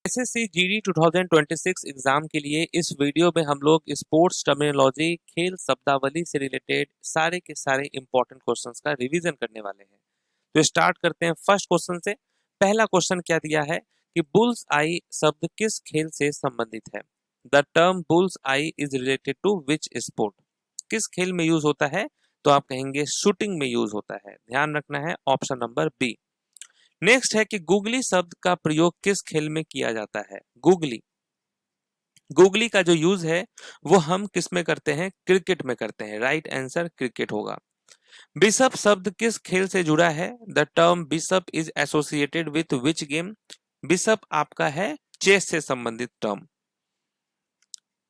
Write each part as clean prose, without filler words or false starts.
SSC GD 2026 exam के लिए इस वीडियो में हम लोग स्पोर्ट्स टर्मिनोलॉजी, खेल शब्दावली से रिलेटेड सारे के सारे इंपॉर्टेंट क्वेश्चंस का रिवीजन करने वाले हैं। तो स्टार्ट करते हैं फर्स्ट क्वेश्चन से। पहला क्वेश्चन क्या दिया है कि बुल्स आई शब्द किस खेल से संबंधित है? The term bull's eye is related to which sport? किस खेल में यूज होता है? तो आप कहेंगे शूटिंग में यूज होता है। ध्यान रखना है, ऑप्शन नंबर बी। नेक्स्ट है कि गुगली शब्द का प्रयोग किस खेल में किया जाता है? गुगली गुगली का जो यूज है वो हम किस में करते हैं? क्रिकेट में करते हैं। राइट आंसर क्रिकेट होगा। बिशप शब्द किस खेल से जुड़ा है? The term bishop is associated with which game? Bishop आपका है चेस से संबंधित टर्म।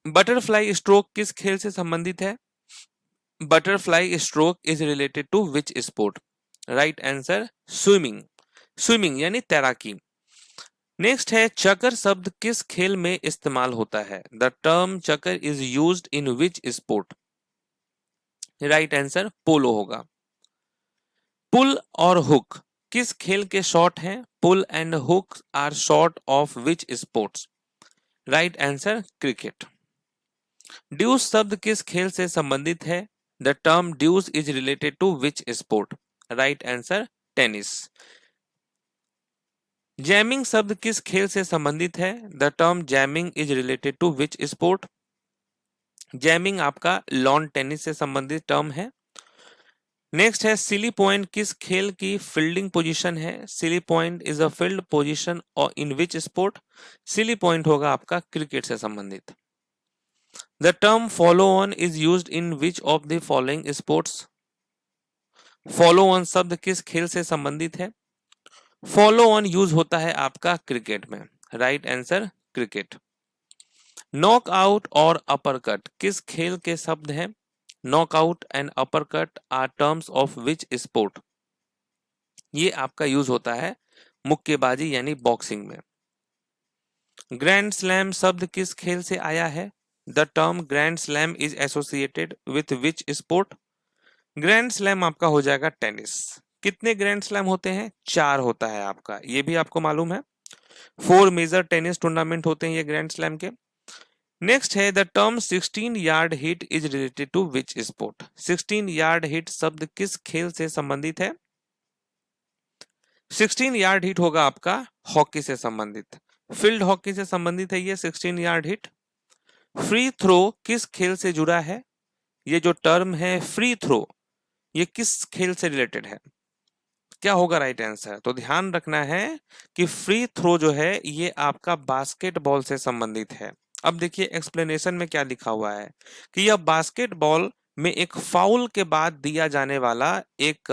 बटरफ्लाई स्ट्रोक किस खेल से संबंधित है? Butterfly stroke is related to which sport? Right answer swimming. Swimming यानी तैराकी। नेक्स्ट है चकर शब्द किस खेल में इस्तेमाल होता है? The term chukker is used in which sport? Right answer polo होगा। पुल और हुक किस खेल के शॉट हैं? Pull and hook are shot of which sports? Right answer cricket. Deuce शब्द किस खेल से संबंधित है? The term deuce is related to which sport? Right answer tennis. Jamming शब्द किस खेल से संबंधित है? The term jamming is related to which sport? Jamming आपका लॉन टेनिस से संबंधित टर्म है। नेक्स्ट है सिली पॉइंट किस खेल की फील्डिंग पोजीशन है? Silly point is a field position और इन विच स्पोर्ट? सिली पॉइंट होगा आपका क्रिकेट से संबंधित। The term follow on is used in which of the following sports? Follow on शब्द किस खेल से संबंधित है? फॉलो ऑन यूज होता है आपका क्रिकेट में। Right answer cricket. नॉकआउट और अपरकट किस खेल के शब्द हैं? Knockout and uppercut are terms of which sport? ये आपका यूज होता है मुक्केबाजी यानी बॉक्सिंग में। ग्रैंड स्लैम शब्द किस खेल से आया है? The term grand slam is associated with which sport? Grand slam आपका हो जाएगा टेनिस। कितने ग्रैंड स्लैम होते हैं? 4 होता है आपका, ये भी आपको मालूम है। 4 मेजर टेनिस टूर्नामेंट होते हैं ये ग्रैंड स्लैम के। नेक्स्ट है the term 16 yard hit is related to which sport? 16 yard hit शब्द किस खेल से संबंधित है? 16 यार्ड हिट होगा आपका हॉकी से संबंधित। फील्ड हॉकी से संबंधित है ये 16 यार्ड हिट। फ्री थ्रो किस खेल से जुड़ा है? ये जो टर्म है फ्री थ्रो, ये किस खेल से रिलेटेड है? क्या होगा राइट आंसर? तो ध्यान रखना है कि फ्री थ्रो जो है ये आपका बास्केटबॉल से संबंधित है। अब देखिए एक्सप्लेनेशन में क्या लिखा हुआ है कि यह बास्केटबॉल में एक फाउल के बाद दिया जाने वाला एक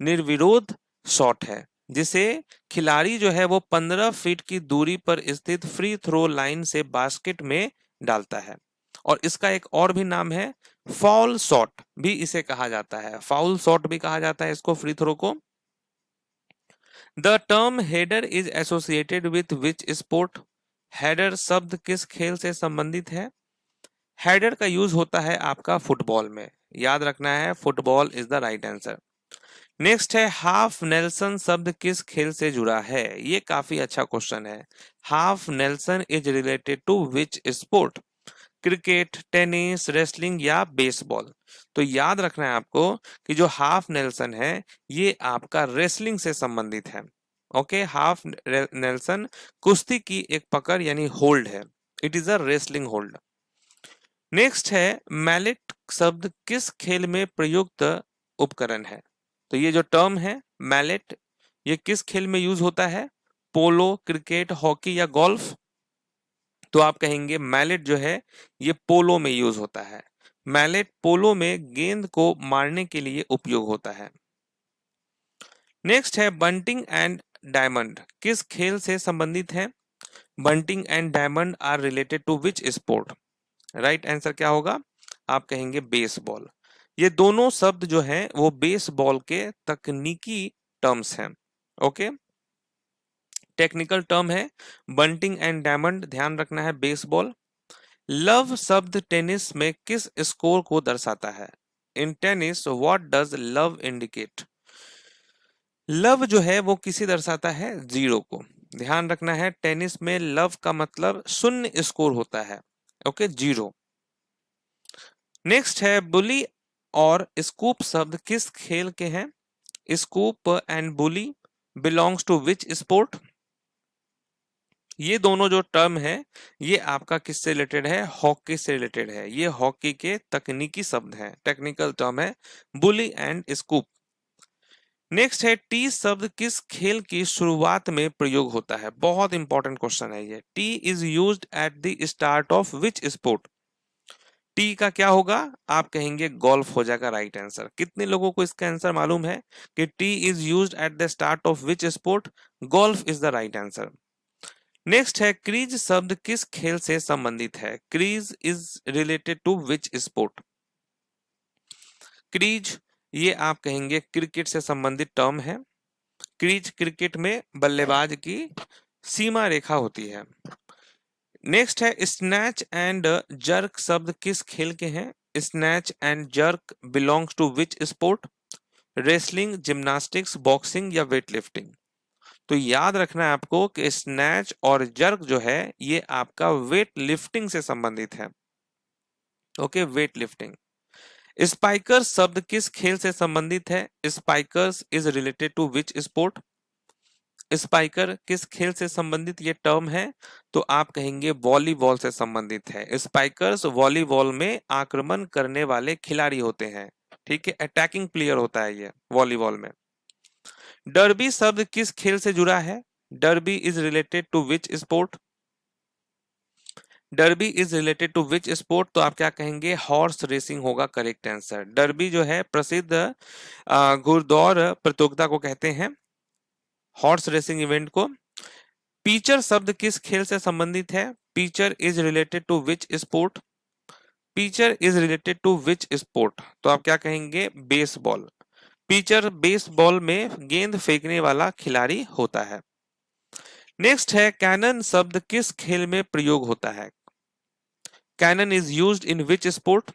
निर्विरोध शॉट है, जिसे खिलाड़ी जो है वो 15 फीट की दूरी पर स्थित फ्री थ्रो लाइन से बास्केट में डालता है। और इसका एक और भी नाम है फाउल शॉट भी इसे कहा जाता है। फाउल शॉट भी कहा जाता है इसको, फ्री थ्रो को। The term header is associated with which sport? Header शब्द किस खेल से संबंधित है? हेडर का यूज होता है आपका फुटबॉल में। याद रखना है, football is the right answer. Next है हाफ नेल्सन शब्द किस खेल से जुड़ा है? ये काफी अच्छा क्वेश्चन है। Half Nelson is related to which sport? Cricket, tennis, wrestling या बेसबॉल? तो याद रखना है आपको कि जो हाफ नेल्सन है ये आपका रेसलिंग से संबंधित है। ओके, हाफ नेल्सन कुश्ती की एक पकड़ यानी होल्ड है। It is a wrestling hold. Next है मैलेट शब्द किस खेल में प्रयुक्त उपकरण है? तो ये जो टर्म है मैलेट, ये किस खेल में यूज होता है? पोलो, क्रिकेट, हॉकी या गोल्फ? तो आप कहेंगे मैलेट जो है ये पोलो में यूज होता है। मैलेट पोलो में गेंद को मारने के लिए उपयोग होता है। नेक्स्ट है बंटिंग एंड डायमंड किस खेल से संबंधित है? Bunting and diamond are related to which sport? Right answer क्या होगा? आप कहेंगे बेसबॉल। ये दोनों शब्द जो हैं वो बेसबॉल के तकनीकी टर्म्स हैं। ओके, टेक्निकल टर्म है बंटिंग एंड डायमंड, ध्यान रखना है बेसबॉल। लव शब्द टेनिस में किस स्कोर को दर्शाता है? In tennis what does love indicate? Love जो है वो किसे दर्शाता है? 0 को। ध्यान रखना है, टेनिस में लव का मतलब शून्य स्कोर होता है, ओके, 0। नेक्स्ट है बुली और स्कूप शब्द किस खेल के हैं? Scoop and bully belongs to which sport? ये दोनों जो टर्म है ये आपका किससे रिलेटेड है? हॉकी से रिलेटेड है। ये हॉकी के तकनीकी शब्द हैं, टेक्निकल टर्म है बुली एंड स्कूप। नेक्स्ट है टी शब्द किस खेल की शुरुआत में प्रयोग होता है? बहुत इंपॉर्टेंट क्वेश्चन है ये। T is used at the start of which sport? T का क्या होगा? आप कहेंगे गोल्फ हो जाएगा राइट आंसर। कितने लोगों को इसका आंसर मालूम है कि tee is used at the start of which sport? Golf is the right answer. Next है क्रीज शब्द किस खेल से संबंधित है? Crease is related to which sport? Crease ये आप कहेंगे क्रिकेट से संबंधित टर्म है। क्रीज क्रिकेट में बल्लेबाज की सीमा रेखा होती है। नेक्स्ट है स्नैच एंड जर्क शब्द किस खेल के हैं? Snatch and jerk belongs to which sport? Wrestling, gymnastics, boxing या वेट लिफ्टिंग? तो याद रखना है आपको कि स्नैच और जर्क जो है ये आपका वेट लिफ्टिंग से संबंधित है, ओके, वेट लिफ्टिंग। स्पाइकर्स शब्द किस खेल से संबंधित है? Spikers is related to which sport? Spiker किस खेल से संबंधित ये टर्म है? तो आप कहेंगे वॉलीबॉल से संबंधित है। स्पाइकर्स वॉलीबॉल में आक्रमण करने वाले खिलाड़ी होते हैं, ठीक है, अटैकिंग प्लेयर होता है ये वॉलीबॉल में। डर्बी शब्द किस खेल से जुड़ा है? Derby is related to which sport? Derby is related to which sport? तो आप क्या कहेंगे? हॉर्स रेसिंग होगा करेक्ट आंसर। डर्बी जो है प्रसिद्ध घुड़दौड़ प्रतियोगिता को कहते हैं, हॉर्स रेसिंग इवेंट को। पिचर शब्द किस खेल से संबंधित है? Pitcher is related to which sport? Pitcher is related to which sport? तो आप क्या कहेंगे? बेसबॉल। पिचर बेसबॉल में गेंद फेंकने वाला खिलाड़ी होता है। नेक्स्ट है कैनन शब्द किस खेल में प्रयोग होता है? Cannon is used in which sport?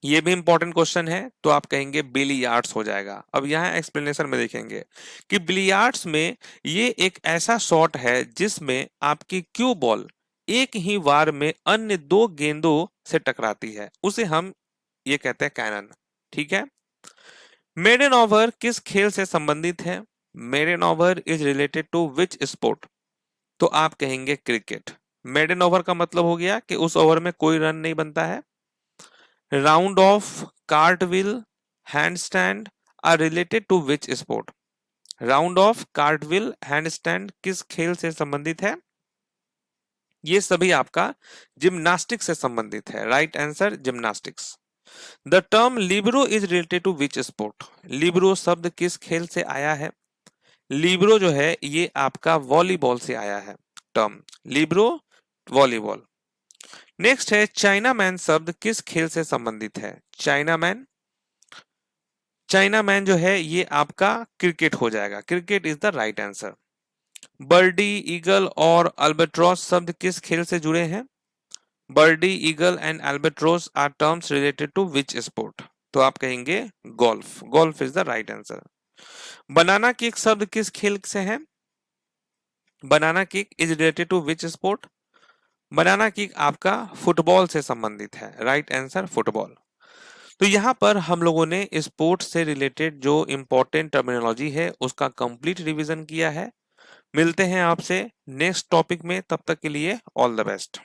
ये भी इंपॉर्टेंट क्वेश्चन है, तो आप कहेंगे बिलियर्ड्स हो जाएगा। अब यहाँ एक्सप्लेनेशन में देखेंगे कि बिलियर्ड्स में ये एक ऐसा शॉट है जिसमें आपकी क्यू बॉल एक ही वार में अन्य 2 गेंदों से टकराती है, उसे हम ये कहते हैं कैनन, ठीक है। मेडन ओवर किस खेल से संबंधित है? Maiden over is related to which sport? तो आप कहेंगे क्रिकेट। मेडन ओवर का मतलब हो गया कि उस ओवर में कोई रन नहीं बनता है। Round off, cartwheel, handstand are related to which sport? Round off, cartwheel, handstand किस खेल से संबंधित है? ये सभी आपका जिम्नास्टिक्स से संबंधित है, right answer gymnastics. The term libero is related to which sport? Libero शब्द किस खेल से आया है? लिब्रो जो है ये आपका वॉलीबॉल से आया है, टर्म लिब्रो वॉलीबॉल। नेक्स्ट है चाइना मैन शब्द किस खेल से संबंधित है? चाइना मैन, चाइना मैन जो है ये आपका क्रिकेट हो जाएगा, cricket is the right answer. Birdie, eagle और अल्बाट्रॉस शब्द किस खेल से जुड़े हैं? Birdie, eagle and albatross are terms related to which sport? तो आप कहेंगे golf, golf is the right answer. Banana kick शब्द किस खेल से है? Banana kick is related to which sport? Banana kick आपका फुटबॉल से संबंधित है, राइट आंसर फुटबॉल। तो यहाँ पर हम लोगों ने स्पोर्ट्स से रिलेटेड जो इंपॉर्टेंट टर्मिनोलॉजी है उसका कंप्लीट रिवीजन किया है। मिलते हैं आपसे नेक्स्ट टॉपिक में, तब तक के लिए ऑल द बेस्ट।